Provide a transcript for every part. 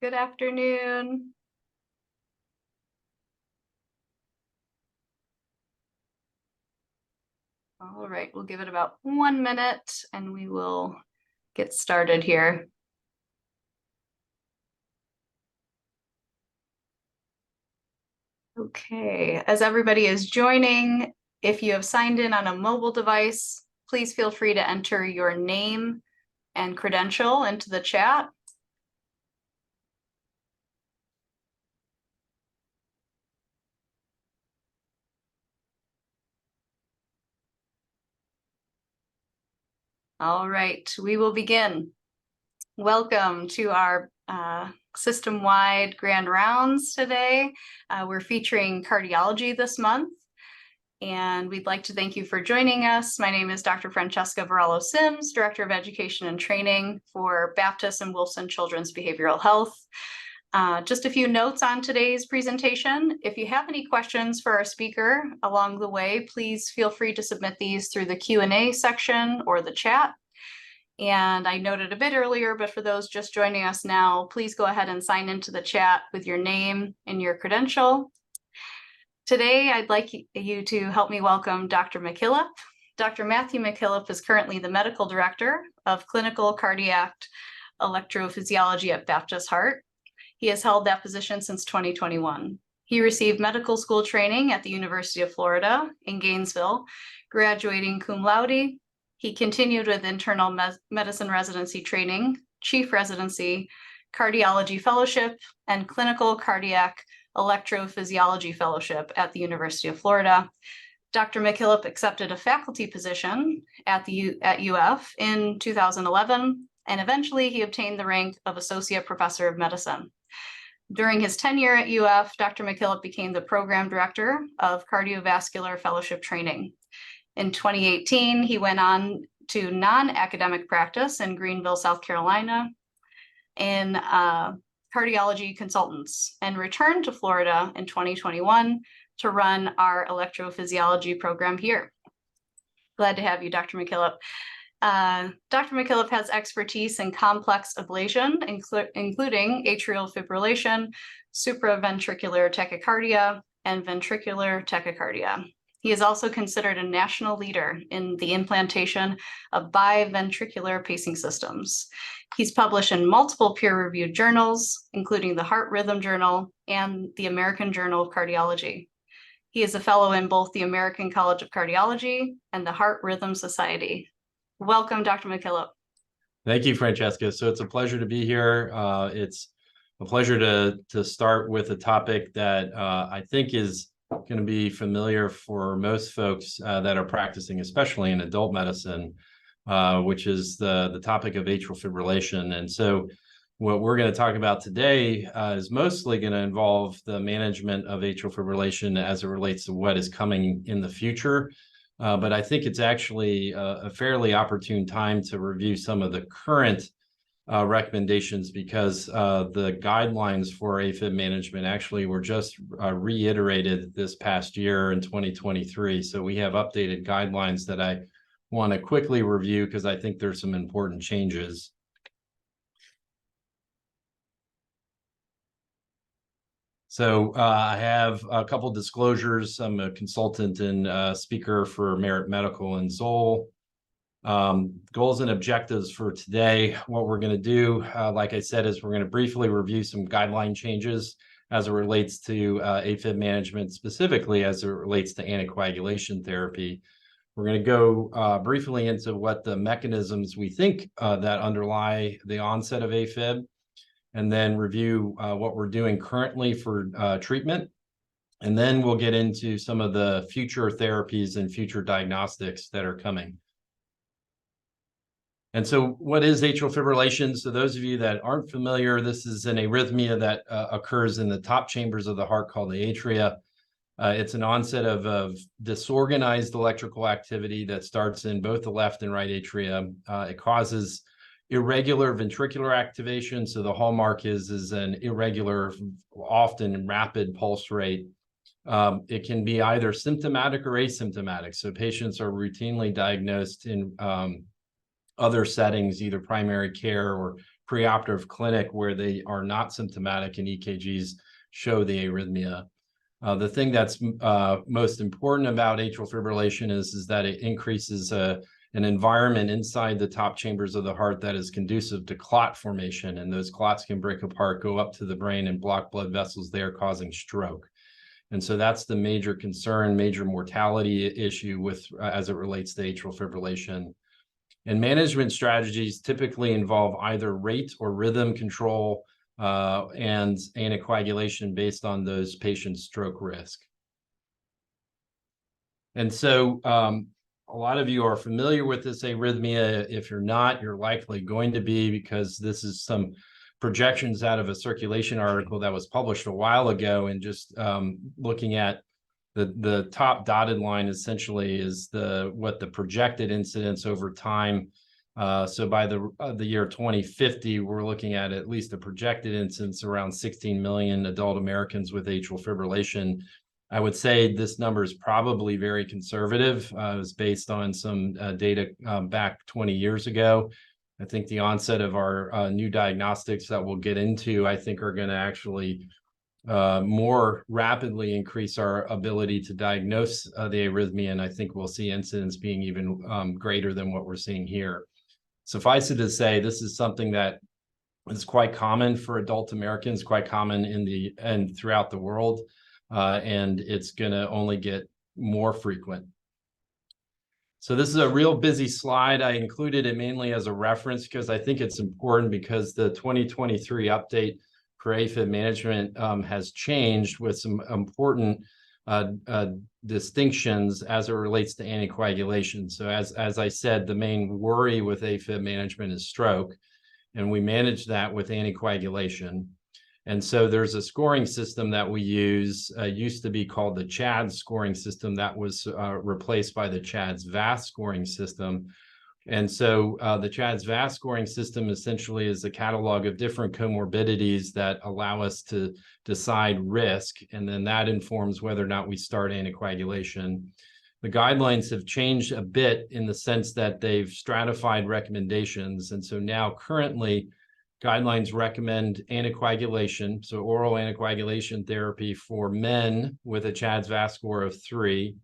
Good afternoon. All right, we'll give it about 1 minute and we will get started here. Okay, as everybody is joining, if you have signed in on a mobile device, please feel free to enter your name and credential into the chat. All right, we will begin. Welcome to our system-wide grand rounds today. We're featuring cardiology this month, and we'd like to thank you for joining us. My name is Dr. Francesca Varallo-Sims, Director of Education and Training for Baptist and Wilson Children's Behavioral Health. Just a few notes on today's presentation. If you have any questions for our speaker along the way, please feel free to submit these through the Q&A section or the chat. And I noted a bit earlier, but for those just joining us now, please go ahead and sign into the chat with your name and your credential. Today, I'd like you to help me welcome Dr. McKillop. Dr. Matthew McKillop is currently the Medical Director of Clinical Cardiac Electrophysiology at Baptist Heart. He has held that position since 2021. He received medical school training at the University of Florida in Gainesville, graduating cum laude. He continued with internal medicine residency training, chief residency, cardiology fellowship, and clinical cardiac electrophysiology fellowship at the University of Florida. Dr. McKillop accepted a faculty position at UF in 2011, and eventually he obtained the rank of Associate Professor of Medicine. During his tenure at UF, Dr. McKillop became the Program Director of Cardiovascular Fellowship Training. In 2018, he went on to non-academic practice in Greenville, South Carolina, in cardiology consultants, and returned to Florida in 2021 to run our electrophysiology program here. Glad to have you, Dr. McKillop. Dr. McKillop has expertise in complex ablation, including atrial fibrillation, supraventricular tachycardia, and ventricular tachycardia. He is also considered a national leader in the implantation of biventricular pacing systems. He's published in multiple peer-reviewed journals, including the Heart Rhythm Journal and the American Journal of Cardiology. He is a fellow in both the American College of Cardiology and the Heart Rhythm Society. Welcome, Dr. McKillop. Thank you, Francesca. So it's a pleasure to be here. It's a pleasure to start with a topic that I think is going to be familiar for most folks that are practicing, especially in adult medicine, which is the topic of atrial fibrillation. And so what we're going to talk about today is mostly going to involve the management of atrial fibrillation as it relates to what is coming in the future. But I think it's actually a fairly opportune time to review some of the current recommendations, because the guidelines for AFib management actually were just reiterated this past year in 2023. So we have updated guidelines that I want to quickly review because I think there's some important changes. So I have a couple of disclosures. I'm a consultant and speaker for Merit Medical in Zoll. Goals and objectives for today. What we're going to do, like I said, is we're going to briefly review some guideline changes as it relates to AFib management, specifically as it relates to anticoagulation therapy. We're going to go briefly into what the mechanisms we think that underlie the onset of AFib, and then review what we're doing currently for treatment. And then we'll get into some of the future therapies and future diagnostics that are coming. And so what is atrial fibrillation? So those of you that aren't familiar, this is an arrhythmia that occurs in the top chambers of the heart called the atria. It's an onset of disorganized electrical activity that starts in both the left and right atria. It causes irregular ventricular activation. So the hallmark is an irregular, often rapid pulse rate. It can be either symptomatic or asymptomatic. So patients are routinely diagnosed in other settings, either primary care or preoperative clinic where they are not symptomatic and EKGs show the arrhythmia. The thing that's most important about atrial fibrillation is that it increases an environment inside the top chambers of the heart that is conducive to clot formation, and those clots can break apart, go up to the brain, and block blood vessels there, causing stroke. And so that's the major concern, major mortality issue with as it relates to atrial fibrillation. And management strategies typically involve either rate or rhythm control and anticoagulation based on those patients' stroke risk. And so a lot of you are familiar with this arrhythmia. If you're not, you're likely going to be, because this is some projections out of a circulation article that was published a while ago. And just looking at the top dotted line essentially is what the projected incidence over time. So by the year 2050, we're looking at least a projected incidence around 16 million adult Americans with atrial fibrillation. I would say this number is probably very conservative. It was based on some data back 20 years ago. I think the onset of our new diagnostics that we'll get into, I think, are going to actually more rapidly increase our ability to diagnose the arrhythmia. And I think we'll see incidence being even greater than what we're seeing here. Suffice it to say, this is something that is quite common for adult Americans, quite common and throughout the world. And it's going to only get more frequent. So this is a real busy slide. I included it mainly as a reference because I think it's important, because the 2023 update for AFib management has changed with some important distinctions as it relates to anticoagulation. So as I said, the main worry with AFib management is stroke, and we manage that with anticoagulation. And so there's a scoring system that we use, used to be called the CHADS scoring system, that was replaced by the CHADS VAS scoring system. And so the CHADS VAS scoring system essentially is a catalog of different comorbidities that allow us to decide risk, and then that informs whether or not we start anticoagulation. The guidelines have changed a bit in the sense that they've stratified recommendations. And so now currently, guidelines recommend anticoagulation, so oral anticoagulation therapy for men with a CHADS VAS score of 3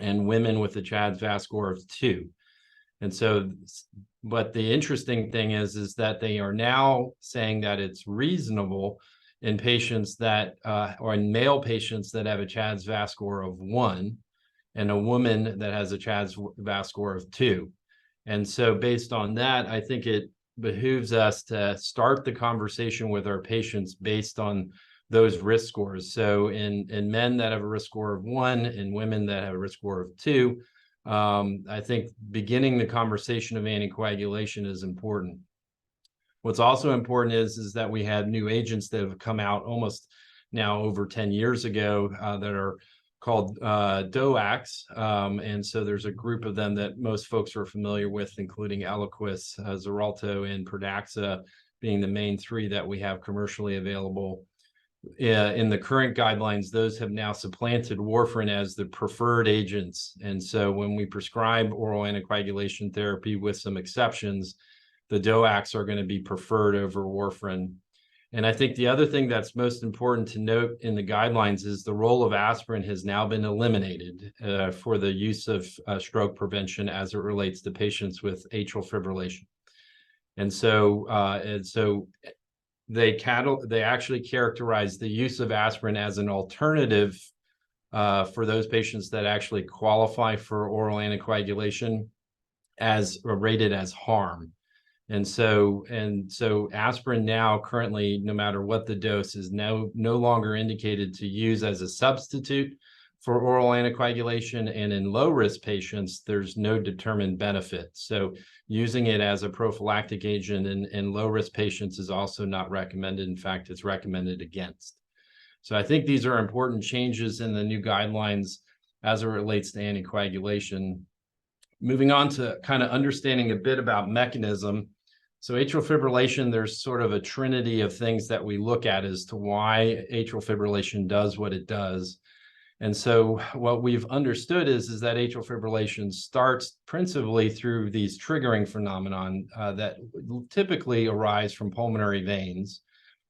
and women with a CHADS VAS score of 2. And so, but the interesting thing is that they are now saying that it's reasonable in patients that, or in male patients that have a CHADS VAS score of 1 and a woman that has a CHADS VAS score of 2. And so based on that, I think it behooves us to start the conversation with our patients based on those risk scores. So in men that have a risk score of 1 and women that have a risk score of 2, I think beginning the conversation of anticoagulation is important. What's also important is that we have new agents that have come out almost now over 10 years ago that are called DOACs. And so there's a group of them that most folks are familiar with, including Eliquis, Xarelto, and Pradaxa being the main 3 that we have commercially available. In the current guidelines, those have now supplanted warfarin as the preferred agents. And so when we prescribe oral anticoagulation therapy, with some exceptions, the DOACs are going to be preferred over warfarin. And I think the other thing that's most important to note in the guidelines is the role of aspirin has now been eliminated for the use of stroke prevention as it relates to patients with atrial fibrillation. And so they actually characterize the use of aspirin as an alternative for those patients that actually qualify for oral anticoagulation as rated as harm. And so aspirin now currently, no matter what the dose, is no longer indicated to use as a substitute for oral anticoagulation. And in low-risk patients, there's no determined benefit. So using it as a prophylactic agent in low-risk patients is also not recommended. In fact, it's recommended against. So I think these are important changes in the new guidelines as it relates to anticoagulation. Moving on to kind of understanding a bit about mechanism. So atrial fibrillation, there's sort of a trinity of things that we look at as to why atrial fibrillation does what it does. And so what we've understood is that atrial fibrillation starts principally through these triggering phenomenon that typically arise from pulmonary veins.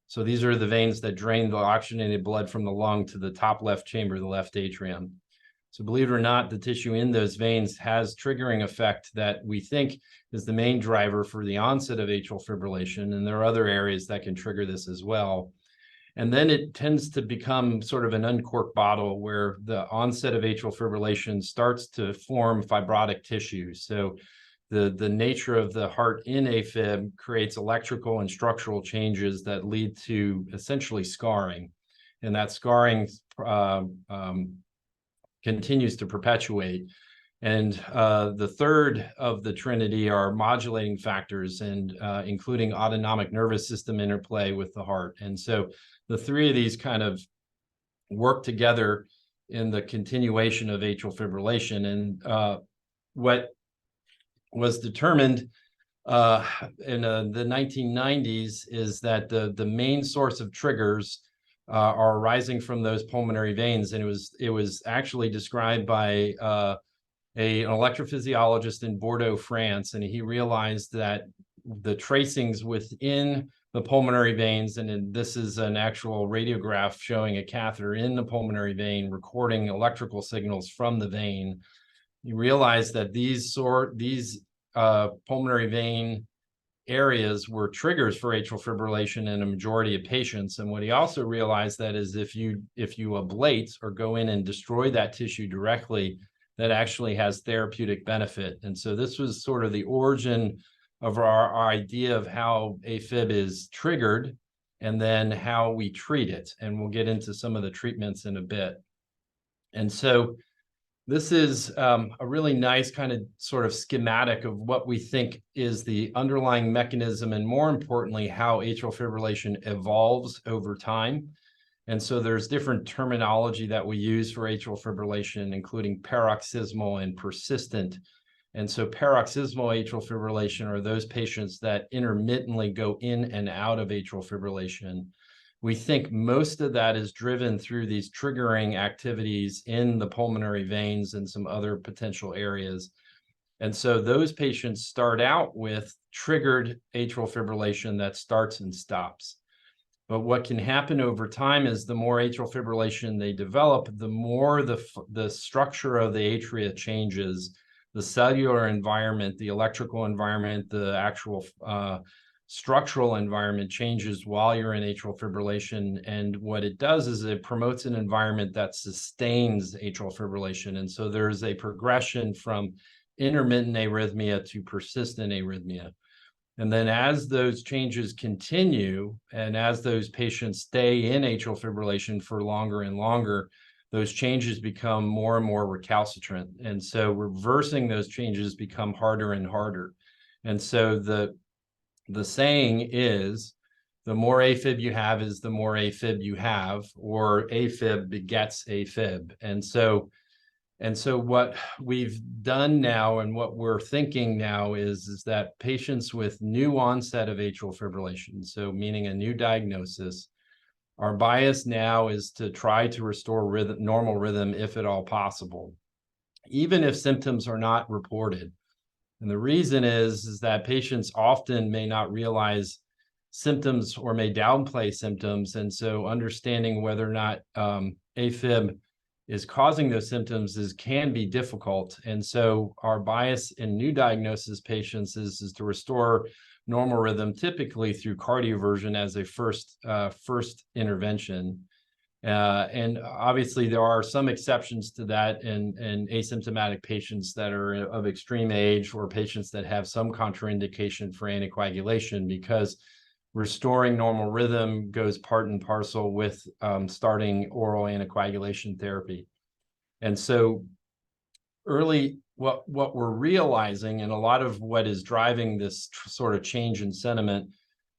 So these are the veins that drain the oxygenated blood from the lung to the top left chamber, the left atrium. So believe it or not, the tissue in those veins has triggering effect that we think is the main driver for the onset of atrial fibrillation. And there are other areas that can trigger this as well. And then it tends to become sort of an uncorked bottle where the onset of atrial fibrillation starts to form fibrotic tissue. So the nature of the heart in AFib creates electrical and structural changes that lead to essentially scarring. And that scarring continues to perpetuate. And the third of the trinity are modulating factors, and including autonomic nervous system interplay with the heart. And so the three of these kind of work together in the continuation of atrial fibrillation. And what was determined in the 1990s is that the main source of triggers are arising from those pulmonary veins. And it was actually described by an electrophysiologist in Bordeaux, France, and he realized that the tracings within the pulmonary veins, and this is an actual radiograph showing a catheter in the pulmonary vein recording electrical signals from the vein. He realized that these pulmonary vein areas were triggers for atrial fibrillation in a majority of patients. And what he also realized that is if you ablate or go in and destroy that tissue directly, that actually has therapeutic benefit. And so this was sort of the origin of our idea of how AFib is triggered and then how we treat it. And we'll get into some of the treatments in a bit. And so this is a really nice kind of sort of schematic of what we think is the underlying mechanism, and more importantly, how atrial fibrillation evolves over time. And so there's different terminology that we use for atrial fibrillation, including paroxysmal and persistent. And so paroxysmal atrial fibrillation are those patients that intermittently go in and out of atrial fibrillation. We think most of that is driven through these triggering activities in the pulmonary veins and some other potential areas. And so those patients start out with triggered atrial fibrillation that starts and stops. But what can happen over time is the more atrial fibrillation they develop, the more the structure of the atria changes, the cellular environment, the electrical environment, the actual structural environment changes while you're in atrial fibrillation. And what it does is it promotes an environment that sustains atrial fibrillation. And so there's a progression from intermittent arrhythmia to persistent arrhythmia. And then as those changes continue, and as those patients stay in atrial fibrillation for longer and longer, those changes become more and more recalcitrant. And so reversing those changes become harder and harder. And so the saying is, the more AFib you have is the more AFib you have, or AFib begets AFib. And so what we've done now and what we're thinking now is that patients with new onset of atrial fibrillation, so meaning a new diagnosis, our bias now is to try to restore normal rhythm if at all possible, even if symptoms are not reported. And the reason is that patients often may not realize symptoms or may downplay symptoms. And so understanding whether or not AFib is causing those symptoms can be difficult. And so our bias in new diagnosis patients is to restore normal rhythm, typically through cardioversion as a first intervention. And obviously there are some exceptions to that in asymptomatic patients that are of extreme age, or patients that have some contraindication for anticoagulation, because restoring normal rhythm goes part and parcel with starting oral anticoagulation therapy. And so what we're realizing, and a lot of what is driving this sort of change in sentiment,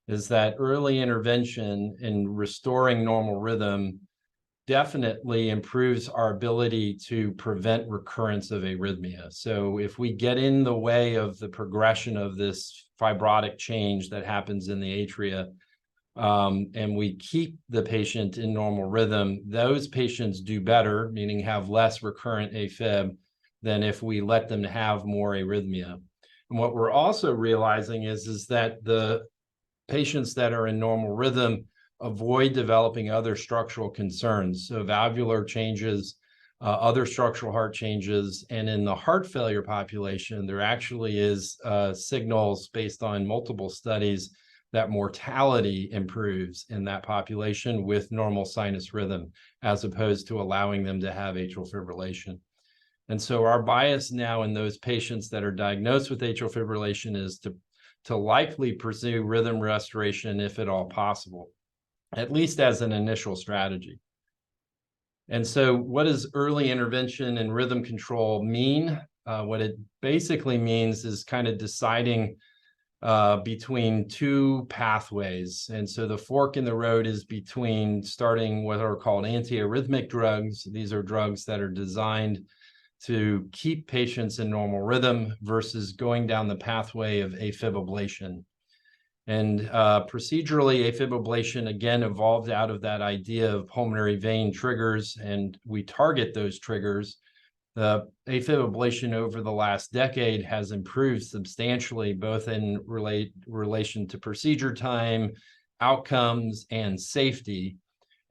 is that early intervention in restoring normal rhythm definitely improves our ability to prevent recurrence of arrhythmia. So if we get in the way of the progression of this fibrotic change that happens in the atria, and we keep the patient in normal rhythm, those patients do better, meaning have less recurrent AFib, than if we let them have more arrhythmia. And what we're also realizing is that the patients that are in normal rhythm avoid developing other structural concerns, so valvular changes, other structural heart changes. And in the heart failure population, there actually is signals based on multiple studies that mortality improves in that population with normal sinus rhythm, as opposed to allowing them to have atrial fibrillation. And so our bias now in those patients that are diagnosed with atrial fibrillation is to likely pursue rhythm restoration if at all possible, at least as an initial strategy. And so what does early intervention and rhythm control mean? What it basically means is kind of deciding between two pathways. And so the fork in the road is between starting what are called antiarrhythmic drugs. These are drugs that are designed to keep patients in normal rhythm versus going down the pathway of AFib ablation. And procedurally, AFib ablation, again, evolved out of that idea of pulmonary vein triggers, and we target those triggers. The AFib ablation over the last decade has improved substantially, both in relation to procedure time, outcomes, and safety.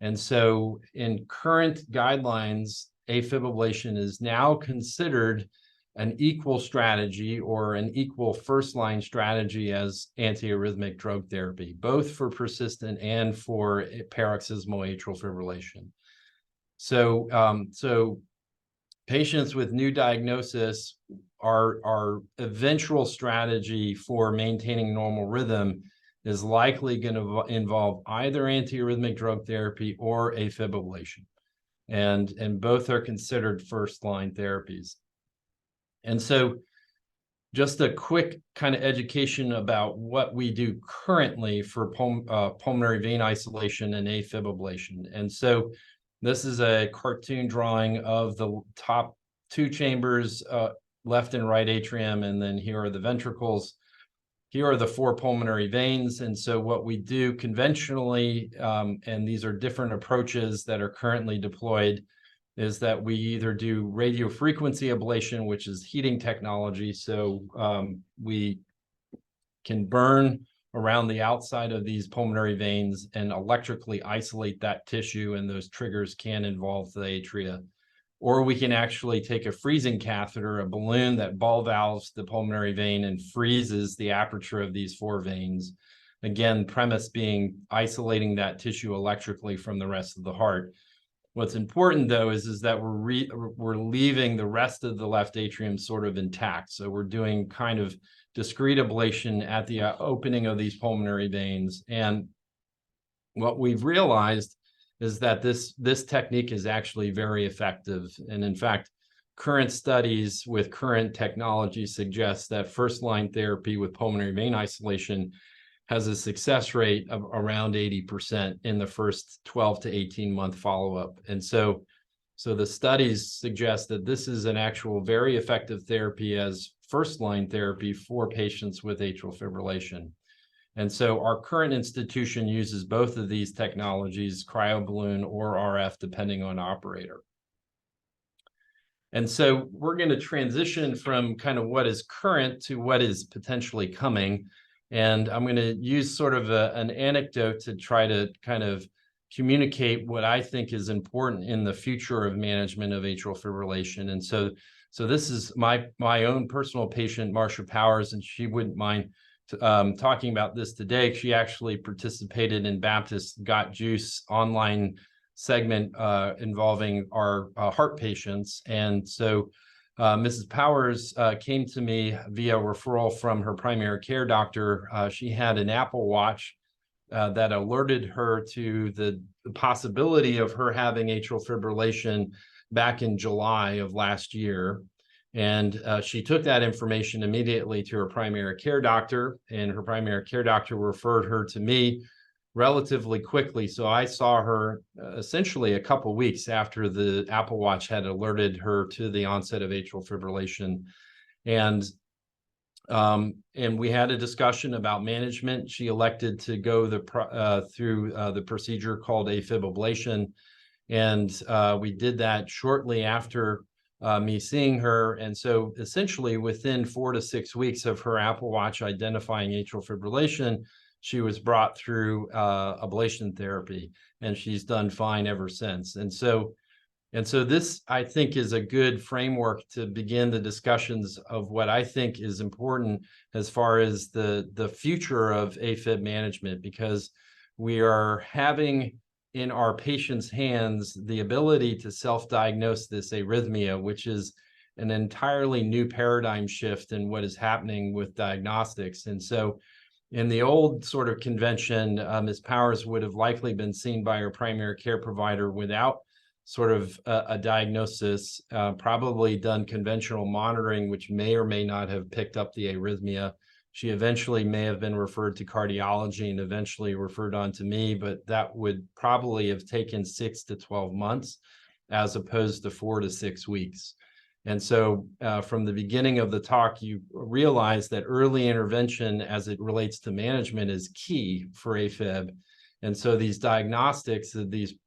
And so in current guidelines, AFib ablation is now considered an equal strategy or an equal first-line strategy as antiarrhythmic drug therapy, both for persistent and for paroxysmal atrial fibrillation. So patients with new diagnosis, our eventual strategy for maintaining normal rhythm is likely going to involve either antiarrhythmic drug therapy or AFib ablation. And both are considered first-line therapies. And so just a quick kind of education about what we do currently for pulmonary vein isolation and AFib ablation. And so this is a cartoon drawing of the top two chambers, left and right atrium, and then here are the ventricles. Here are the four pulmonary veins. And so what we do conventionally, and these are different approaches that are currently deployed, is that we either do radiofrequency ablation, which is heating technology. So we can burn around the outside of these pulmonary veins and electrically isolate that tissue, and those triggers can involve the atria. Or we can actually take a freezing catheter, a balloon that ball valves the pulmonary vein and freezes the aperture of these four veins. Again, premise being isolating that tissue electrically from the rest of the heart. What's important, though, is that we're leaving the rest of the left atrium sort of intact. So we're doing kind of discrete ablation at the opening of these pulmonary veins. And what we've realized is that this technique is actually very effective. And in fact, current studies with current technology suggest that first-line therapy with pulmonary vein isolation has a success rate of around 80% in the first 12 to 18-month follow-up. And so the studies suggest that this is an actual very effective therapy as first-line therapy for patients with atrial fibrillation. And so our current institution uses both of these technologies, cryoballoon or RF, depending on operator. And so we're going to transition from kind of what is current to what is potentially coming. And I'm going to use sort of an anecdote to try to kind of communicate what I think is important in the future of management of atrial fibrillation. And so this is my own personal patient, Marsha Powers, and she wouldn't mind talking about this today. She actually participated in Baptist Got Juice online segment involving our heart patients. And so Mrs. Powers came to me via referral from her primary care doctor. She had an Apple Watch that alerted her to the possibility of her having atrial fibrillation back in July of last year. And she took that information immediately to her primary care doctor, and her primary care doctor referred her to me relatively quickly. So I saw her essentially a couple weeks after the Apple Watch had alerted her to the onset of atrial fibrillation. And And we had a discussion about management. She elected to go through the procedure called AFib ablation. And we did that shortly after me seeing her. And so essentially within 4 to 6 weeks of her Apple Watch identifying atrial fibrillation, she was brought through ablation therapy, and she's done fine ever since. And so this, I think, is a good framework to begin the discussions of what I think is important as far as the future of AFib management, because we are having in our patients' hands the ability to self-diagnose this arrhythmia, which is an entirely new paradigm shift in what is happening with diagnostics. And so in the old sort of convention, Ms. Powers would have likely been seen by her primary care provider without sort of a diagnosis, probably done conventional monitoring, which may or may not have picked up the arrhythmia. She eventually may have been referred to cardiology and eventually referred on to me, but that would probably have taken 6 to 12 months as opposed to 4 to 6 weeks. And so from the beginning of the talk, you realize that early intervention as it relates to management is key for AFib. And so these diagnostics,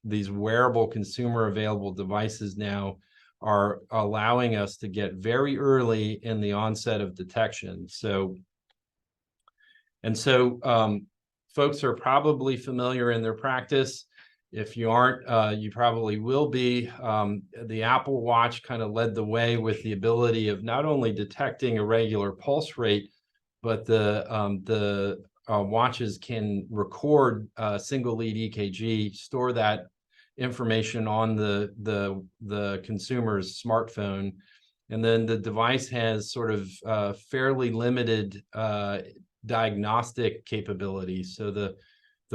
these wearable consumer available devices now are allowing us to get very early in the onset of detection. Folks are probably familiar in their practice. If you aren't, you probably will be. The Apple Watch kind of led the way with the ability of not only detecting irregular pulse rate, but the watches can record single lead EKG, store that information on the consumer's smartphone, and then the device has sort of fairly limited diagnostic capabilities. So the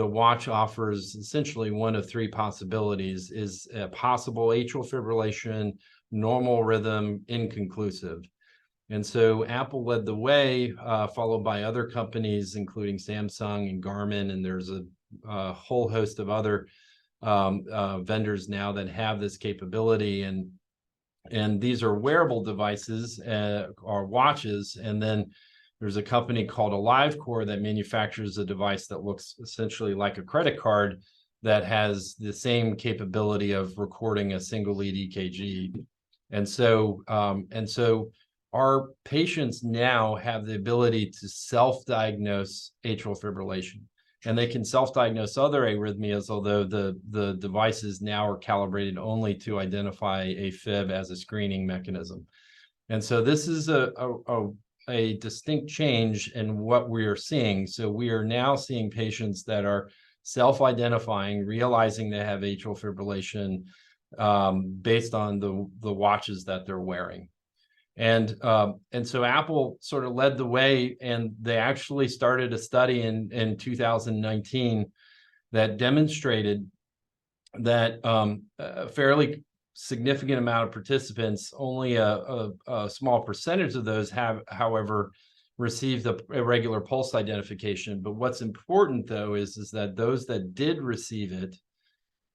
watch offers essentially one of 3 possibilities: is a possible atrial fibrillation, normal rhythm, inconclusive. And so Apple led the way, followed by other companies, including Samsung and Garmin, and there's a whole host of other vendors now that have this capability. And these are wearable devices, or watches. And then there's a company called AliveCor that manufactures a device that looks essentially like a credit card that has the same capability of recording a single lead EKG. And so our patients now have the ability to self-diagnose atrial fibrillation, and they can self-diagnose other arrhythmias, although the devices now are calibrated only to identify AFib as a screening mechanism. And so this is a distinct change in what we are seeing. So we are now seeing patients that are self-identifying, realizing they have atrial fibrillation based on the watches that they're wearing. And so Apple sort of led the way, and they actually started a study in 2019 that demonstrated that a fairly significant amount of participants, only a small percentage of those have, however, received the irregular pulse identification. But what's important, though, is that those that did receive it,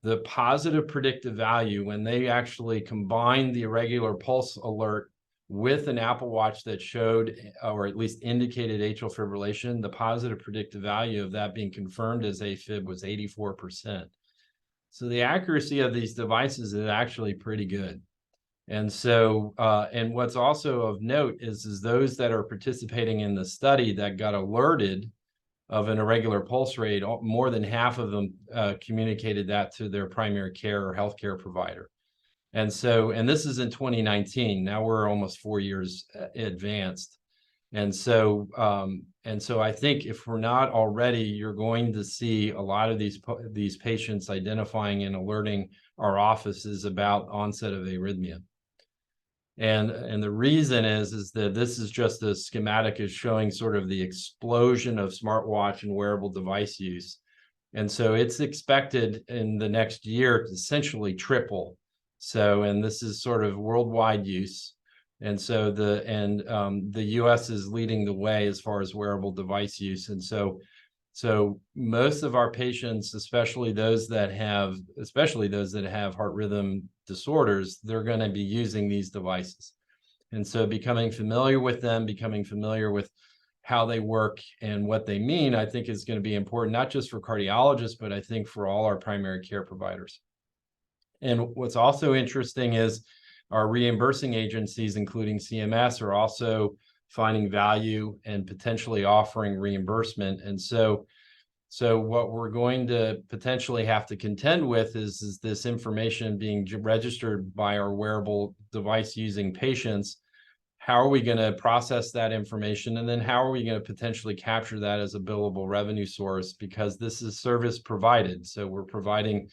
the positive predictive value, when they actually combined the irregular pulse alert with an Apple Watch that showed, or at least indicated, atrial fibrillation, the positive predictive value of that being confirmed as AFib was 84%. So the accuracy of these devices is actually pretty good. And so, and what's also of note is those that are participating in the study that got alerted of an irregular pulse rate, more than half of them communicated that to their primary care or healthcare provider. And so, and this is in 2019. Now we're almost 4 years advanced. And so I think if we're not already, you're going to see a lot of these patients identifying and alerting our offices about onset of arrhythmia. And the reason is that this is just a schematic is showing sort of the explosion of smartwatch and wearable device use. And so it's expected in the next year to essentially triple. So, and this is sort of worldwide use. And so the US is leading the way as far as wearable device use. And so most of our patients, especially those that have heart rhythm disorders, they're going to be using these devices. And so becoming familiar with them, becoming familiar with how they work and what they mean, I think is going to be important, not just for cardiologists, but I think for all our primary care providers. And what's also interesting is our reimbursing agencies, including CMS, are also finding value and potentially offering reimbursement. And so what we're going to potentially have to contend with is this information being registered by our wearable device using patients. How are we going to process that information? And then how are we going to potentially capture that as a billable revenue source? Because this is service provided. So we're providing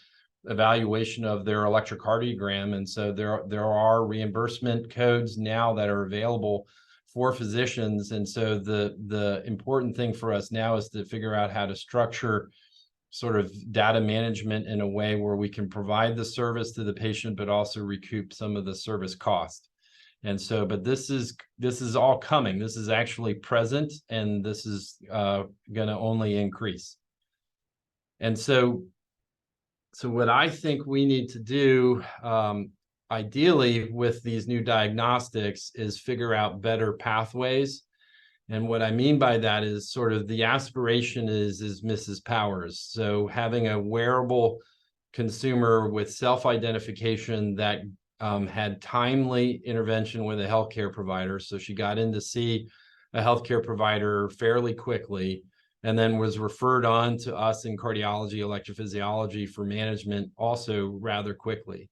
evaluation of their electrocardiogram. And so there are reimbursement codes now that are available for physicians. And so the important thing for us now is to figure out how to structure sort of data management in a way where we can provide the service to the patient, but also recoup some of the service cost. And so, but this is all coming. This is actually present, and this is going to only increase. And so what I think we need to do, ideally with these new diagnostics, is figure out better pathways. And what I mean by that is sort of the aspiration is Mrs. Powers. So having a wearable consumer with self-identification that had timely intervention with a healthcare provider. So she got in to see a healthcare provider fairly quickly, and then was referred on to us in cardiology, electrophysiology for management also rather quickly,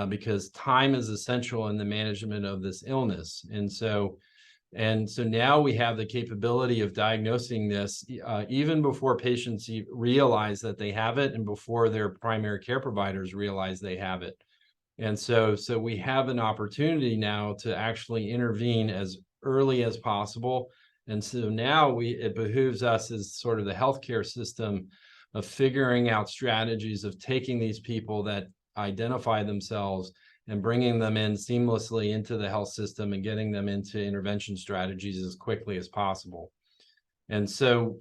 because time is essential in the management of this illness. And so now we have the capability of diagnosing this even before patients realize that they have it and before their primary care providers realize they have it. And so we have an opportunity now to actually intervene as early as possible. And so now it behooves us as sort of the healthcare system of figuring out strategies of taking these people that identify themselves and bringing them in seamlessly into the health system and getting them into intervention strategies as quickly as possible. And so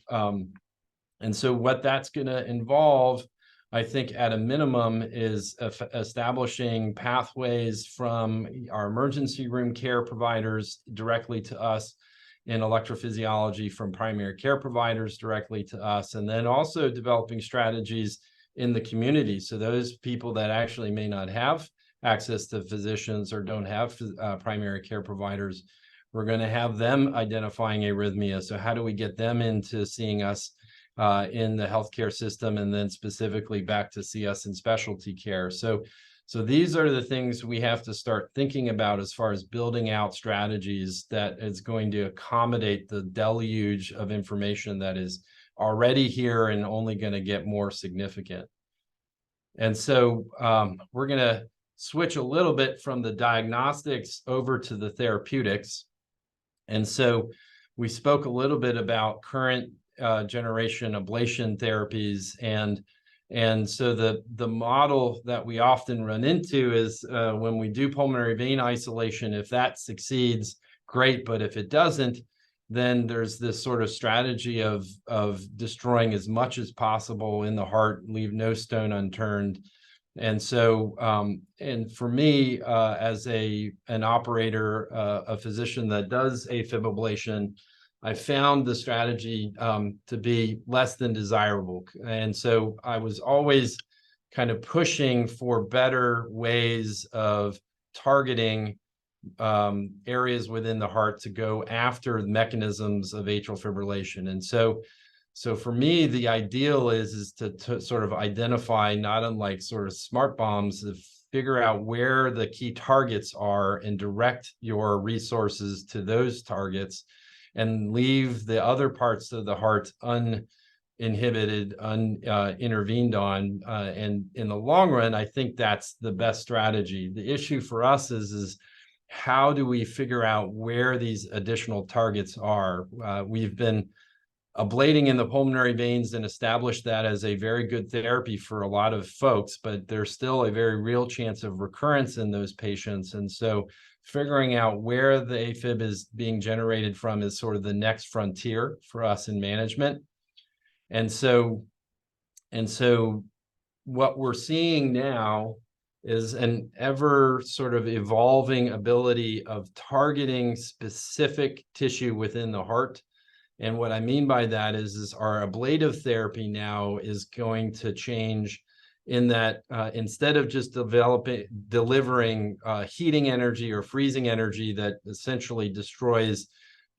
what that's going to involve, I think at a minimum, is establishing pathways from our emergency room care providers directly to us, in electrophysiology from primary care providers directly to us, and then also developing strategies in the community. So those people that actually may not have access to physicians or don't have primary care providers, we're going to have them identifying arrhythmia. So how do we get them into seeing us in the healthcare system, and then specifically back to see us in specialty care? So these are the things we have to start thinking about as far as building out strategies that is going to accommodate the deluge of information that is already here and only going to get more significant. And so we're going to switch a little bit from the diagnostics over to the therapeutics. And so we spoke a little bit about current generation ablation therapies, and so the model that we often run into is when we do pulmonary vein isolation, if that succeeds, great, but if it doesn't, then there's this sort of strategy of destroying as much as possible in the heart, leave no stone unturned. And so, and for me, as an operator, a physician that does AFib ablation, I found the strategy to be less than desirable. And so I was always kind of pushing for better ways of targeting areas within the heart to go after mechanisms of atrial fibrillation. And so for me, the ideal is to sort of identify, not unlike sort of smart bombs, to figure out where the key targets are and direct your resources to those targets, and leave the other parts of the heart uninhibited, unintervened on. And in the long run, I think that's the best strategy. The issue for us is how do we figure out where these additional targets are? We've been ablating in the pulmonary veins and established that as a very good therapy for a lot of folks, but there's still a very real chance of recurrence in those patients. And so figuring out where the AFib is being generated from is sort of the next frontier for us in management. And so what we're seeing now is an ever sort of evolving ability of targeting specific tissue within the heart. And what I mean by that is our ablative therapy now is going to change in that instead of just delivering heating energy or freezing energy that essentially destroys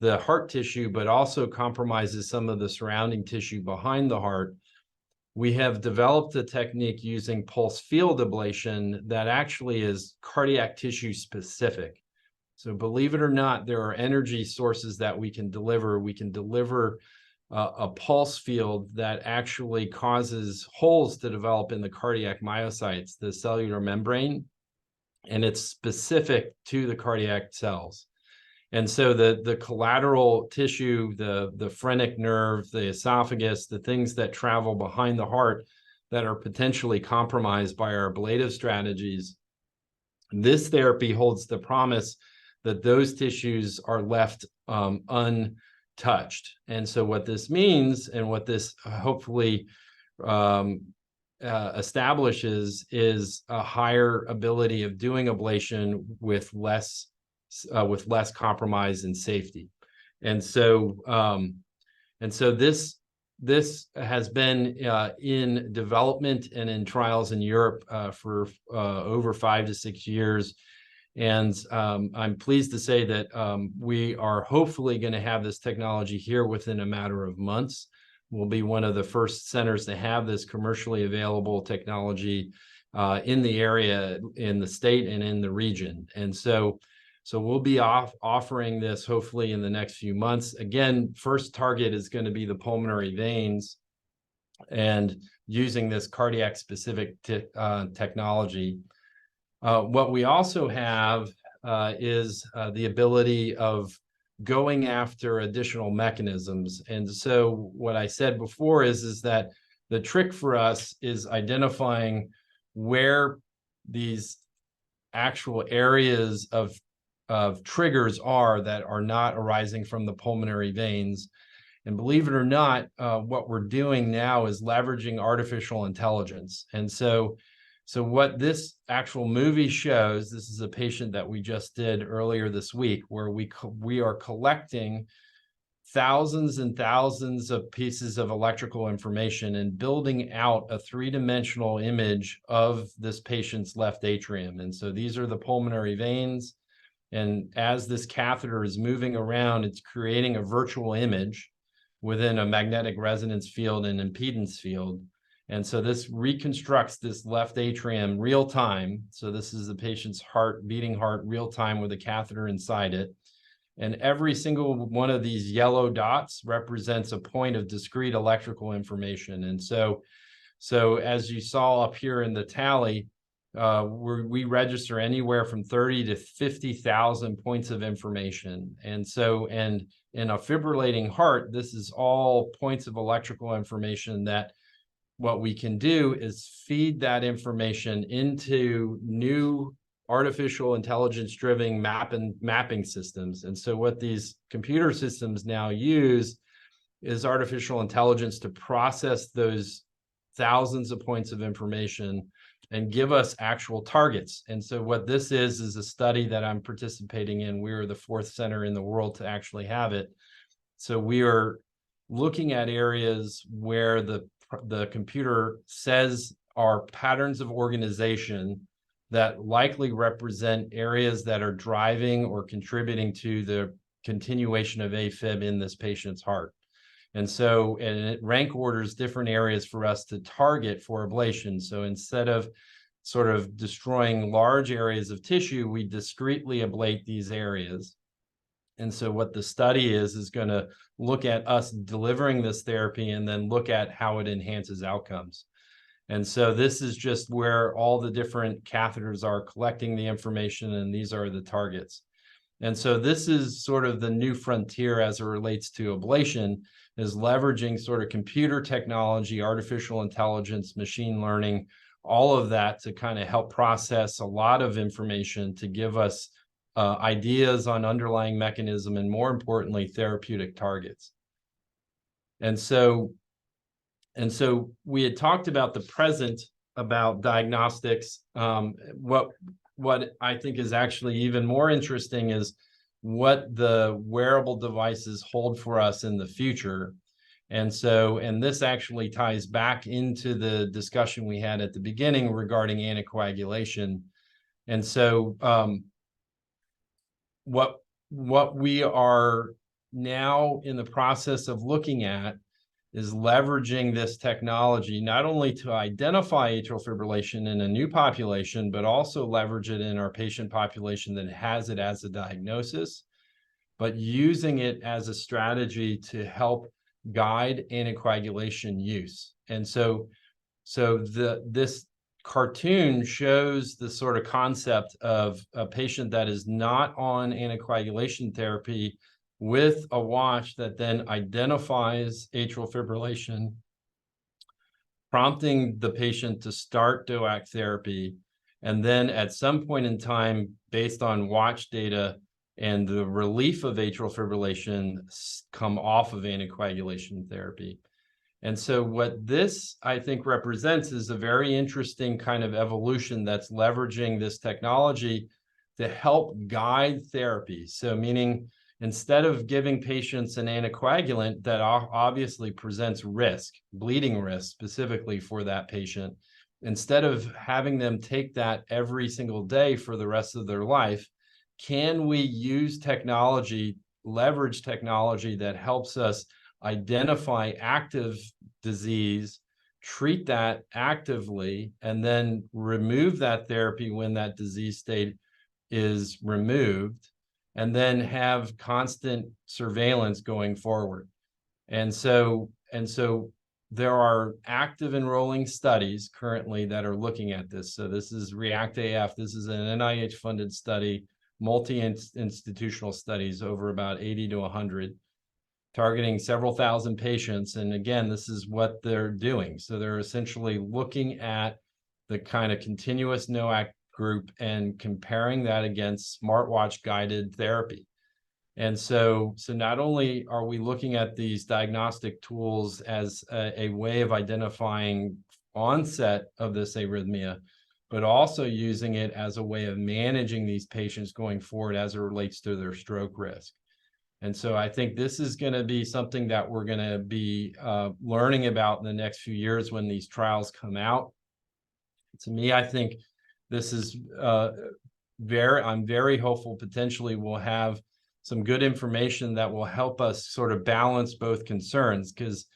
the heart tissue, but also compromises some of the surrounding tissue behind the heart, we have developed a technique using pulse field ablation that actually is cardiac tissue specific. So believe it or not, there are energy sources that we can deliver. We can deliver a pulse field that actually causes holes to develop in the cardiac myocytes, the cellular membrane, and it's specific to the cardiac cells. And so the collateral tissue, the phrenic nerve, the esophagus, the things that travel behind the heart that are potentially compromised by our ablative strategies, this therapy holds the promise that those tissues are left untouched. And so what this means, and what this hopefully establishes, is a higher ability of doing ablation with less compromise and safety. And so this has been in development and in trials in Europe for over 5 to 6 years. And I'm pleased to say that we are hopefully going to have this technology here within a matter of months. We'll be one of the first centers to have this commercially available technology in the area, in the state, and in the region. And so we'll be offering this hopefully in the next few months. Again, first target is going to be the pulmonary veins, and using this cardiac specific technology. What we also have is the ability of going after additional mechanisms. And so what I said before is that the trick for us is identifying where these actual areas of triggers are that are not arising from the pulmonary veins. And believe it or not, what we're doing now is leveraging artificial intelligence. And so what this actual movie shows, this is a patient that we just did earlier this week, where we are collecting thousands and thousands of pieces of electrical information and building out a three-dimensional image of this patient's left atrium. And so these are the pulmonary veins. And as this catheter is moving around, it's creating a virtual image within a magnetic resonance field and impedance field. And so this reconstructs this left atrium real time. So this is the patient's beating heart real time with a catheter inside it. And every single one of these yellow dots represents a point of discrete electrical information. And so as you saw up here in the tally, we register anywhere from 30 to 50,000 points of information. And in a fibrillating heart, this is all points of electrical information that what we can do is feed that information into new artificial intelligence-driven mapping systems. And so what these computer systems now use is artificial intelligence to process those thousands of points of information and give us actual targets. And so what this is a study that I'm participating in. We are the 4th center in the world to actually have it. So we are looking at areas where the computer says are patterns of organization that likely represent areas that are driving or contributing to the continuation of AFib in this patient's heart. And it rank orders different areas for us to target for ablation. So instead of sort of destroying large areas of tissue, we discretely ablate these areas. And so what the study is going to look at us delivering this therapy and then look at how it enhances outcomes. And so this is just where all the different catheters are collecting the information, and these are the targets. And so this is sort of the new frontier as it relates to ablation, is leveraging sort of computer technology, artificial intelligence, machine learning, all of that to kind of help process a lot of information to give us ideas on underlying mechanism, and more importantly, therapeutic targets. And so we had talked about the present about diagnostics. What I think is actually even more interesting is what the wearable devices hold for us in the future. And this actually ties back into the discussion we had at the beginning regarding anticoagulation. And so what we are now in the process of looking at is leveraging this technology not only to identify atrial fibrillation in a new population, but also leverage it in our patient population that has it as a diagnosis, but using it as a strategy to help guide anticoagulation use. And so this cartoon shows the sort of concept of a patient that is not on anticoagulation therapy with a watch that then identifies atrial fibrillation, prompting the patient to start DOAC therapy. And then at some point in time, based on watch data and the relief of atrial fibrillation, come off of anticoagulation therapy. And so what this, I think, represents is a very interesting kind of evolution that's leveraging this technology to help guide therapy. So meaning, instead of giving patients an anticoagulant that obviously presents risk, bleeding risk specifically for that patient, instead of having them take that every single day for the rest of their life, can we use technology, leverage technology that helps us identify active disease, treat that actively, and then remove that therapy when that disease state is removed, and then have constant surveillance going forward. And so there are active enrolling studies currently that are looking at this. So this is REACT-AF. This is an NIH-funded study, multi-institutional studies over about 80 to 100, targeting several thousand patients. And again, this is what they're doing. So they're essentially looking at the kind of continuous NOAC group and comparing that against smartwatch guided therapy. And so not only are we looking at these diagnostic tools as a way of identifying onset of this arrhythmia, but also using it as a way of managing these patients going forward as it relates to their stroke risk. And so I think this is going to be something that we're going to be learning about in the next few years when these trials come out. To me, I think this is I'm very hopeful potentially we'll have some good information that will help us sort of balance both concerns, because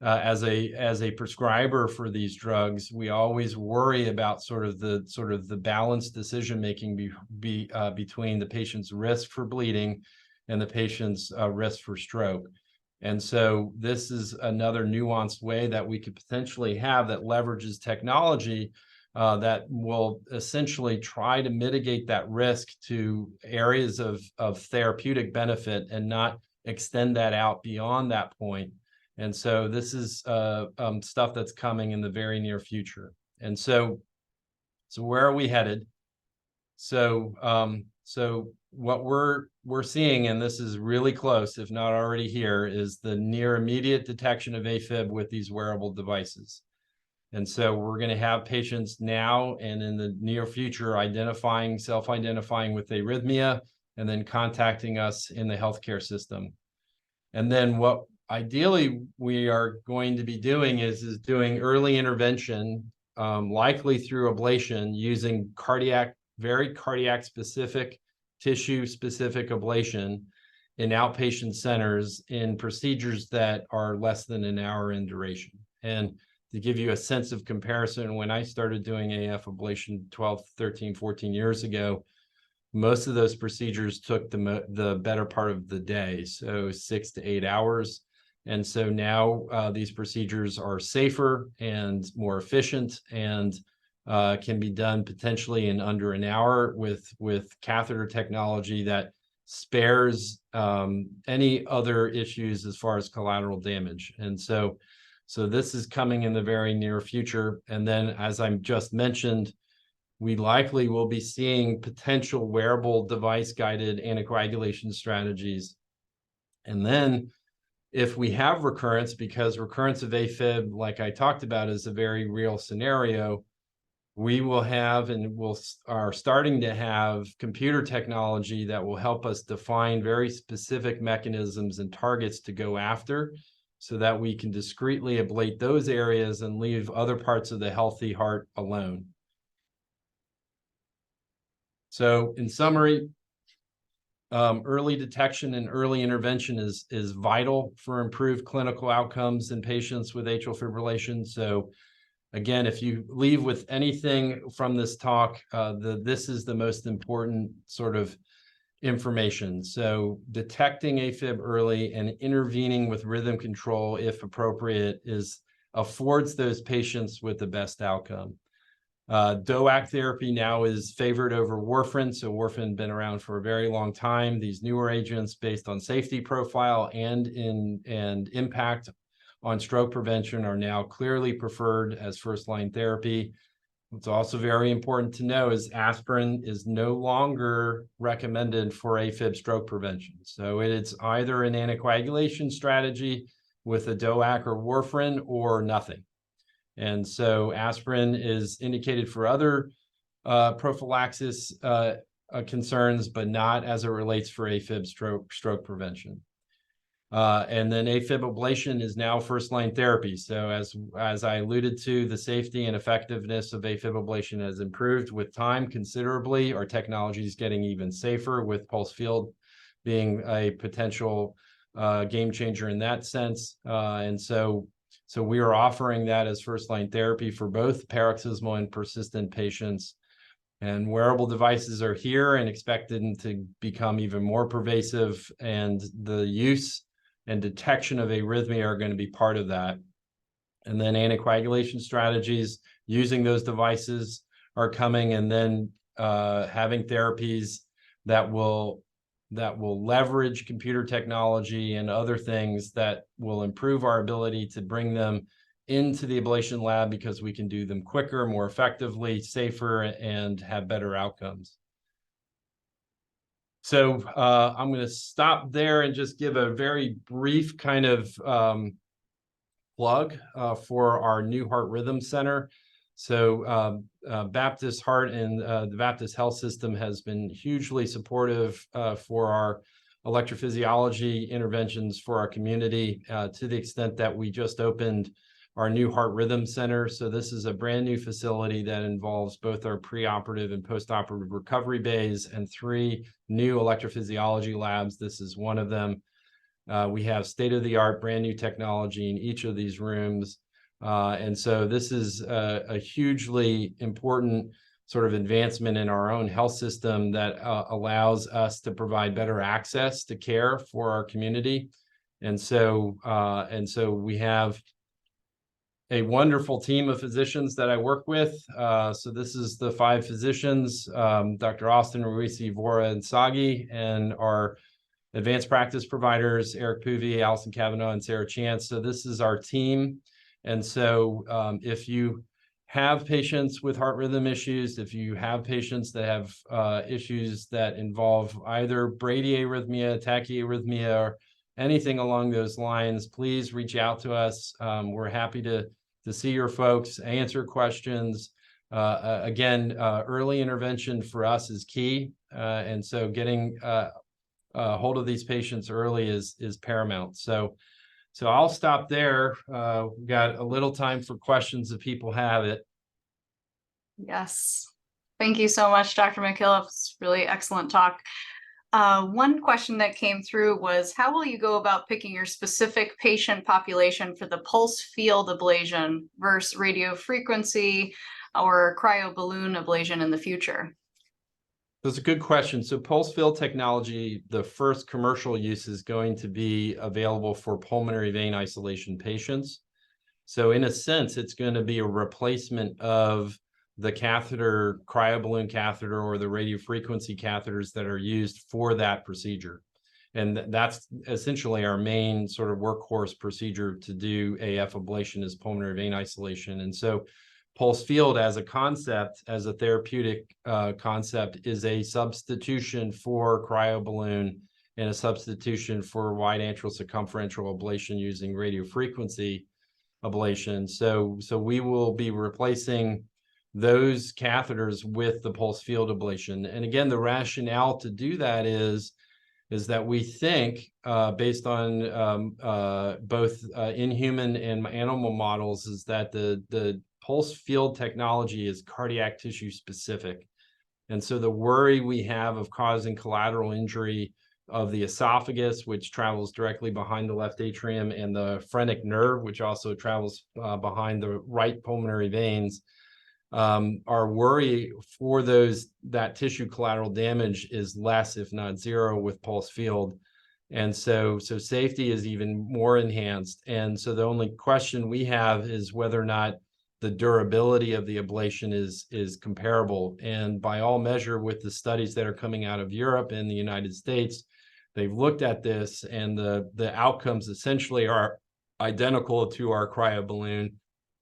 as a prescriber for these drugs, we always worry about sort of the balanced decision making between the patient's risk for bleeding and the patient's risk for stroke. And so this is another nuanced way that we could potentially have that leverages technology that will essentially try to mitigate that risk to areas of therapeutic benefit and not extend that out beyond that point. And so this is stuff that's coming in the very near future. And so where are we headed? So what we're seeing, and this is really close, if not already here, is the near immediate detection of AFib with these wearable devices. And so we're going to have patients now and in the near future self-identifying with arrhythmia, and then contacting us in the healthcare system. And then what ideally we are going to be doing is doing early intervention, likely through ablation, using very cardiac specific, tissue specific ablation in outpatient centers in procedures that are less than an hour in duration. And to give you a sense of comparison, when I started doing AF ablation 12, 13, 14 years ago, most of those procedures took the better part of the day, so 6 to 8 hours. And so now these procedures are safer and more efficient, and can be done potentially in under an hour with catheter technology that spares any other issues as far as collateral damage. And so this is coming in the very near future. And then, as I just mentioned, we likely will be seeing potential wearable device-guided anticoagulation strategies. And then if we have recurrence, because recurrence of AFib, like I talked about, is a very real scenario, we will have, and are starting to have, computer technology that will help us define very specific mechanisms and targets to go after, so that we can discreetly ablate those areas and leave other parts of the healthy heart alone. So in summary, early detection and early intervention is vital for improved clinical outcomes in patients with atrial fibrillation. So again, if you leave with anything from this talk, this is the most important sort of information. So detecting AFib early and intervening with rhythm control, if appropriate, affords those patients with the best outcome. DOAC therapy now is favored over warfarin. So warfarin been around for a very long time. These newer agents, based on safety profile and impact on stroke prevention, are now clearly preferred as first-line therapy. What's also very important to know is aspirin is no longer recommended for AFib stroke prevention. So it's either an anticoagulation strategy with a DOAC or warfarin, or nothing. And so aspirin is indicated for other prophylaxis concerns, but not as it relates for AFib stroke prevention. And then AFib ablation is now first-line therapy. So as I alluded to, the safety and effectiveness of AFib ablation has improved with time considerably. Our technology is getting even safer, with pulse field being a potential game changer in that sense. And so we are offering that as first-line therapy for both paroxysmal and persistent patients. And wearable devices are here and expected to become even more pervasive, and the use and detection of arrhythmia are going to be part of that. And then anticoagulation strategies using those devices are coming, and then having therapies that will leverage computer technology and other things that will improve our ability to bring them into the ablation lab, because we can do them quicker, more effectively, safer, and have better outcomes. So I'm going to stop there and just give a very brief kind of plug for our new Heart Rhythm Center. So Baptist Heart and the Baptist Health System has been hugely supportive for our electrophysiology interventions for our community, to the extent that we just opened our new Heart Rhythm Center. So this is a brand new facility that involves both our preoperative and postoperative recovery bays and 3 new electrophysiology labs. This is one of them. We have state-of-the-art brand new technology in each of these rooms. And so this is a hugely important sort of advancement in our own health system that allows us to provide better access to care for our community. And so we have a wonderful team of physicians that I work with. So this is the 5 physicians, Dr. Austin, Ruisi, Vora, and Sagi, and our advanced practice providers, Eric Poovey, Allison Cavanaugh, and Sarah Chance. So this is our team. And so if you have patients with heart rhythm issues, if you have patients that have issues that involve either bradyarrhythmia, tachyarrhythmia, or anything along those lines, please reach out to us. We're happy to see your folks, answer questions. Again, early intervention for us is key. And so getting hold of these patients early is paramount. So I'll stop there. We've got a little time for questions if people have it. Yes. Thank you so much, Dr. McKillop. It's really excellent talk. One question that came through was, how will you go about picking your specific patient population for the pulse field ablation versus radio frequency or cryoballoon ablation in the future? That's a good question. So pulse field technology, the first commercial use is going to be available for pulmonary vein isolation patients. So in a sense, it's going to be a replacement of the catheter, cryoballoon catheter, or the radiofrequency catheters that are used for that procedure. And that's essentially our main sort of workhorse procedure to do AF ablation, is pulmonary vein isolation. And so pulse field as a concept, as a therapeutic concept, is a substitution for cryoballoon and a substitution for wide atrial circumferential ablation using radiofrequency ablation. So we will be replacing those catheters with the pulse field ablation. And again, the rationale to do that is that we think, based on both inhuman and animal models, is that the pulse field technology is cardiac tissue specific. And so the worry we have of causing collateral injury of the esophagus, which travels directly behind the left atrium, and the phrenic nerve, which also travels behind the right pulmonary veins, our worry for that tissue collateral damage is less, if not zero, with pulse field. And so safety is even more enhanced. And so the only question we have is whether or not the durability of the ablation is comparable. And by all measure, with the studies that are coming out of Europe and the United States, they've looked at this, and the outcomes essentially are identical to our cryoballoon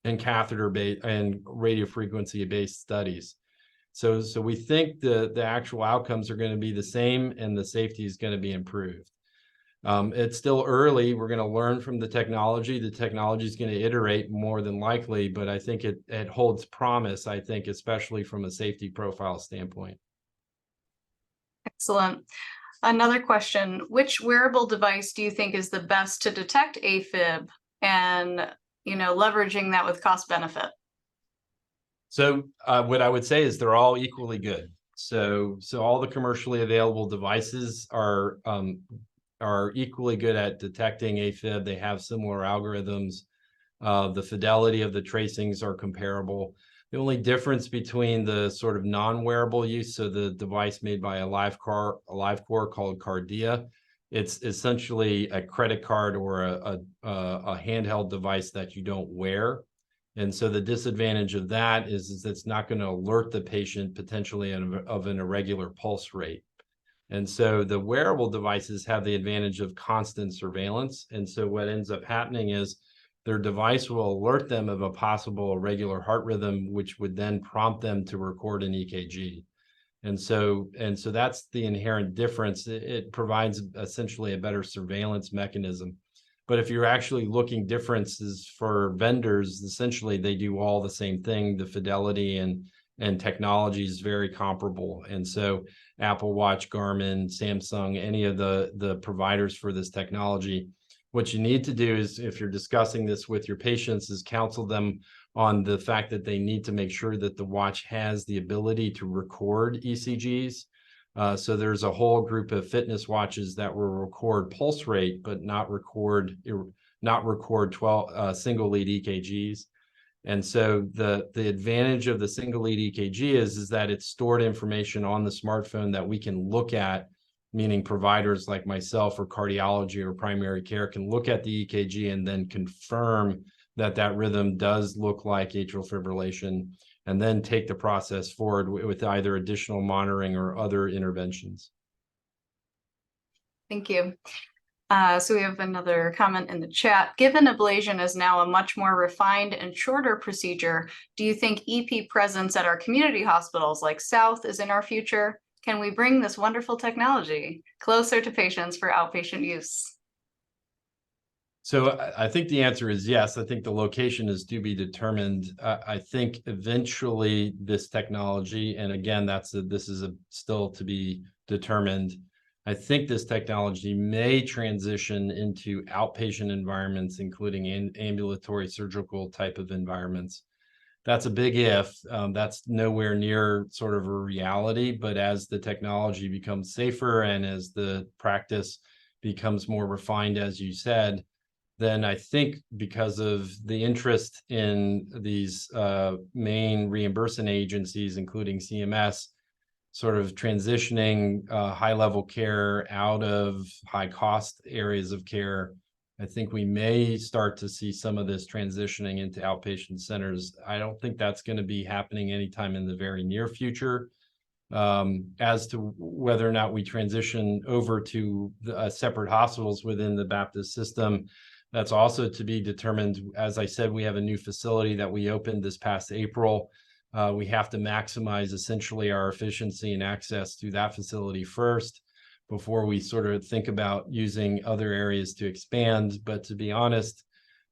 and catheter-based and radiofrequency-based studies. So we think the actual outcomes are going to be the same, and the safety is going to be improved. It's still early. We're going to learn from the technology. The technology is going to iterate more than likely, but I think it holds promise, I think, especially from a safety profile standpoint. Excellent. Another question, which wearable device do you think is the best to detect AFib, and leveraging that with cost benefit? So what I would say is they're all equally good. So all the commercially available devices are equally good at detecting AFib. They have similar algorithms. The fidelity of the tracings are comparable. The only difference between the sort of non-wearable use, so the device made by a live core called Cardia, it's essentially a credit card or a handheld device that you don't wear. And so the disadvantage of that is it's not going to alert the patient potentially of an irregular pulse rate. And so the wearable devices have the advantage of constant surveillance. And so what ends up happening is their device will alert them of a possible irregular heart rhythm, which would then prompt them to record an EKG. And so that's the inherent difference. It provides essentially a better surveillance mechanism. But if you're actually looking differences for vendors, essentially they do all the same thing. The fidelity and technology is very comparable. And so Apple Watch, Garmin, Samsung, any of the providers for this technology, what you need to do is, if you're discussing this with your patients, is counsel them on the fact that they need to make sure that the watch has the ability to record ECGs. So there's a whole group of fitness watches that will record pulse rate, but not record 12 single lead EKGs. And so the advantage of the single lead EKG is that it's stored information on the smartphone that we can look at, meaning providers like myself or cardiology or primary care can look at the EKG and then confirm that rhythm does look like atrial fibrillation, and then take the process forward with either additional monitoring or other interventions. Thank you. So we have another comment in the chat. Given ablation is now a much more refined and shorter procedure, do you think EP presence at our community hospitals like South is in our future? Can we bring this wonderful technology closer to patients for outpatient use? So I think the answer is yes. I think the location is to be determined. I think eventually this technology, and again, this is still to be determined. I think this technology may transition into outpatient environments, including ambulatory surgical type of environments. That's a big if. That's nowhere near sort of a reality, but as the technology becomes safer and as the practice becomes more refined, as you said, then I think because of the interest in these main reimbursement agencies, including CMS, sort of transitioning high-level care out of high-cost areas of care, I think we may start to see some of this transitioning into outpatient centers. I don't think that's going to be happening anytime in the very near future. As to whether or not we transition over to separate hospitals within the Baptist system, that's also to be determined. As I said, we have a new facility that we opened this past April. We have to maximize essentially our efficiency and access to that facility first before we sort of think about using other areas to expand. But to be honest,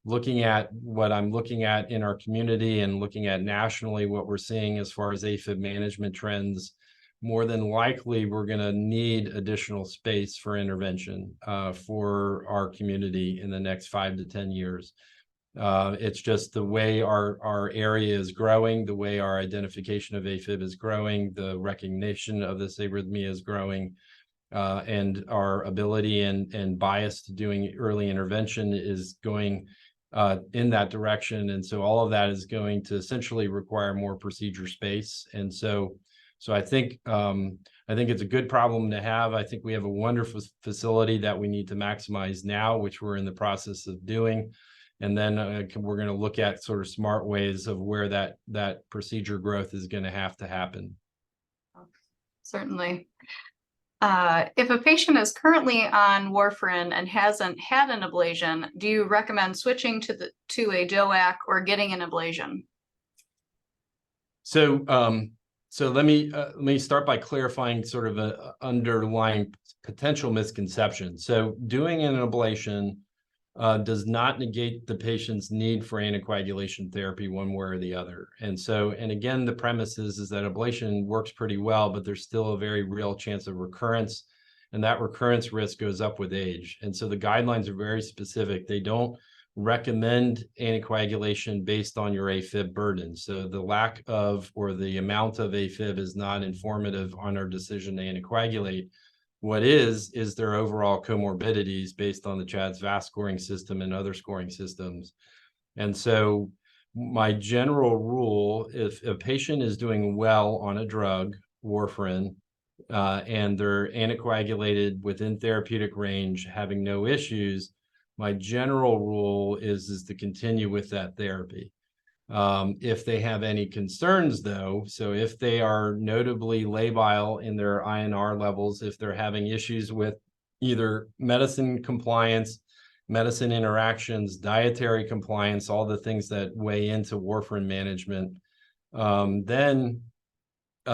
looking at what I'm looking at in our community and looking at nationally what we're seeing as far as AFib management trends, more than likely we're going to need additional space for intervention for our community in the next 5 to 10 years. It's just the way our area is growing, the way our identification of AFib is growing, the recognition of this arrhythmia is growing, and our ability and bias to doing early intervention is going in that direction. And so all of that is going to essentially require more procedure space. And so I think it's a good problem to have. I think we have a wonderful facility that we need to maximize now, which we're in the process of doing. And then we're going to look at sort of smart ways of where that procedure growth is going to have to happen. Certainly. If a patient is currently on warfarin and hasn't had an ablation, do you recommend switching to a DOAC or getting an ablation? So let me start by clarifying sort of an underlying potential misconception. So doing an ablation does not negate the patient's need for anticoagulation therapy one way or the other. And again, the premise is that ablation works pretty well, but there's still a very real chance of recurrence, and that recurrence risk goes up with age. And so the guidelines are very specific. They don't recommend anticoagulation based on your AFib burden. So the lack of or the amount of AFib is not informative on our decision to anticoagulate. What is their overall comorbidities based on the CHADS VAS scoring system and other scoring systems. And so my general rule, if a patient is doing well on a drug, warfarin, and they're anticoagulated within therapeutic range, having no issues, my general rule is to continue with that therapy. If they have any concerns, though, so if they are notably labile in their INR levels, if they're having issues with either medicine compliance, medicine interactions, dietary compliance, all the things that weigh into warfarin management, then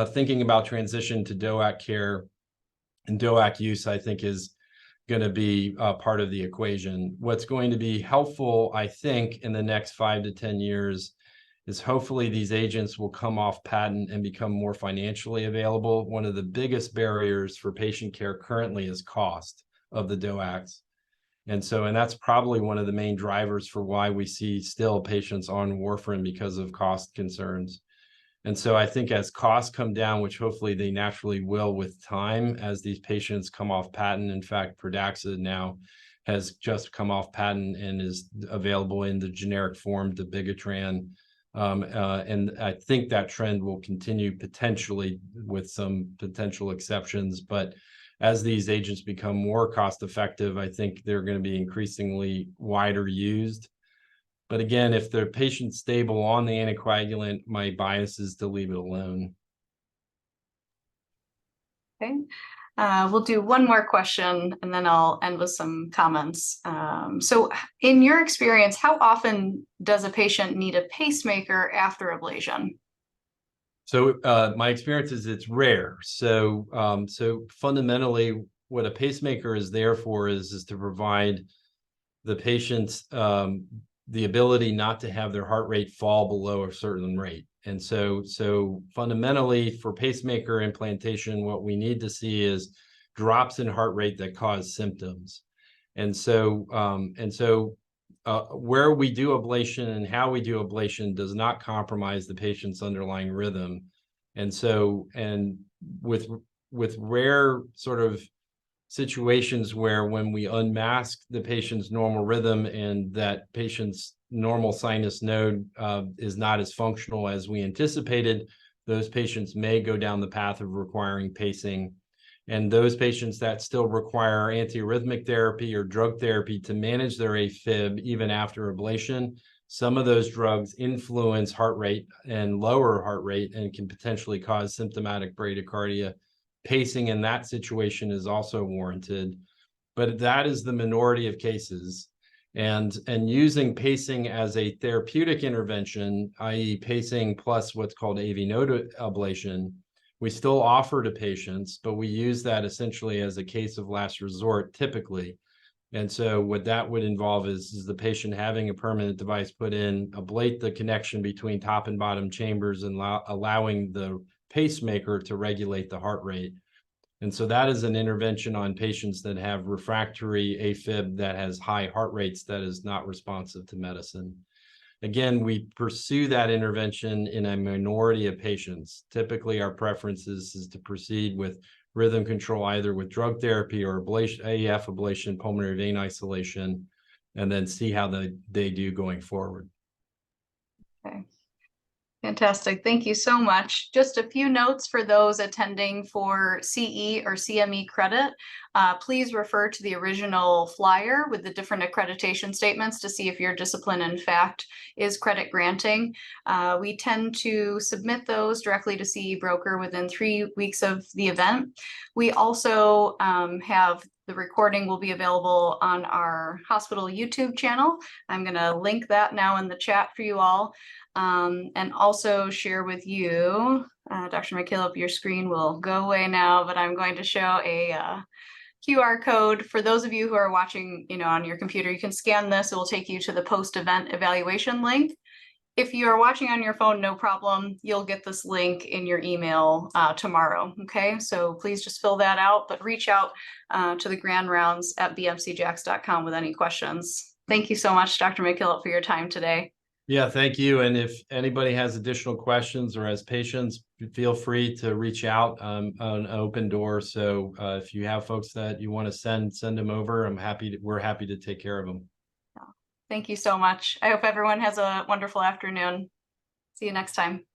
thinking about transition to DOAC care and DOAC use, I think, is going to be part of the equation. What's going to be helpful, I think, in the next 5 to 10 years is hopefully these agents will come off patent and become more financially available. One of the biggest barriers for patient care currently is cost of the DOACs. And that's probably one of the main drivers for why we see still patients on warfarin because of cost concerns. And so I think as costs come down, which hopefully they naturally will with time, as these patients come off patent, in fact, Pradaxa now has just come off patent and is available in the generic form, dabigatran. And I think that trend will continue potentially with some potential exceptions. But as these agents become more cost effective, I think they're going to be increasingly wider used. But again, if the patient's stable on the anticoagulant, my bias is to leave it alone. Okay. We'll do one more question and then I'll end with some comments. So in your experience, how often does a patient need a pacemaker after ablation? So my experience is it's rare. So fundamentally, what a pacemaker is there for is to provide the patients the ability not to have their heart rate fall below a certain rate. And so fundamentally for pacemaker implantation, what we need to see is drops in heart rate that cause symptoms. And so where we do ablation and how we do ablation does not compromise the patient's underlying rhythm. And with rare sort of situations where when we unmask the patient's normal rhythm and that patient's normal sinus node is not as functional as we anticipated, those patients may go down the path of requiring pacing. And those patients that still require antiarrhythmic therapy or drug therapy to manage their AFib even after ablation, some of those drugs influence heart rate and lower heart rate and can potentially cause symptomatic bradycardia. Pacing in that situation is also warranted, but that is the minority of cases. And using pacing as a therapeutic intervention, i.e. pacing plus what's called AV node ablation, we still offer to patients, but we use that essentially as a case of last resort typically. And so what that would involve is the patient having a permanent device put in, ablate the connection between top and bottom chambers, and allowing the pacemaker to regulate the heart rate. And so that is an intervention on patients that have refractory AFib that has high heart rates that is not responsive to medicine. Again, we pursue that intervention in a minority of patients. Typically, our preference is to proceed with rhythm control, either with drug therapy or ablation, AEF ablation, pulmonary vein isolation, and then see how they do going forward. Okay. Fantastic. Thank you so much. Just a few notes for those attending for CE or CME credit. Please refer to the original flyer with the different accreditation statements to see if your discipline, in fact, is credit granting. We tend to submit those directly to CE broker within 3 weeks of the event. We also have the recording will be available on our hospital YouTube channel. I'm going to link that now in the chat for you all. And also share with you, Dr. McKillop, your screen will go away now, but I'm going to show a QR code for those of you who are watching, on your computer. You can scan this. It will take you to the post-event evaluation link. If you are watching on your phone, no problem. You'll get this link in your email tomorrow. Okay, so please just fill that out, but reach out to the GrandRounds at bmcjax.com with any questions. Thank you so much, Dr. McKillop, for your time today. Yeah, thank you. And if anybody has additional questions or has patients, feel free to reach out. On an open door. So if you have folks that you want to send them over. We're happy to take care of them. Thank you so much. I hope everyone has a wonderful afternoon. See you next time.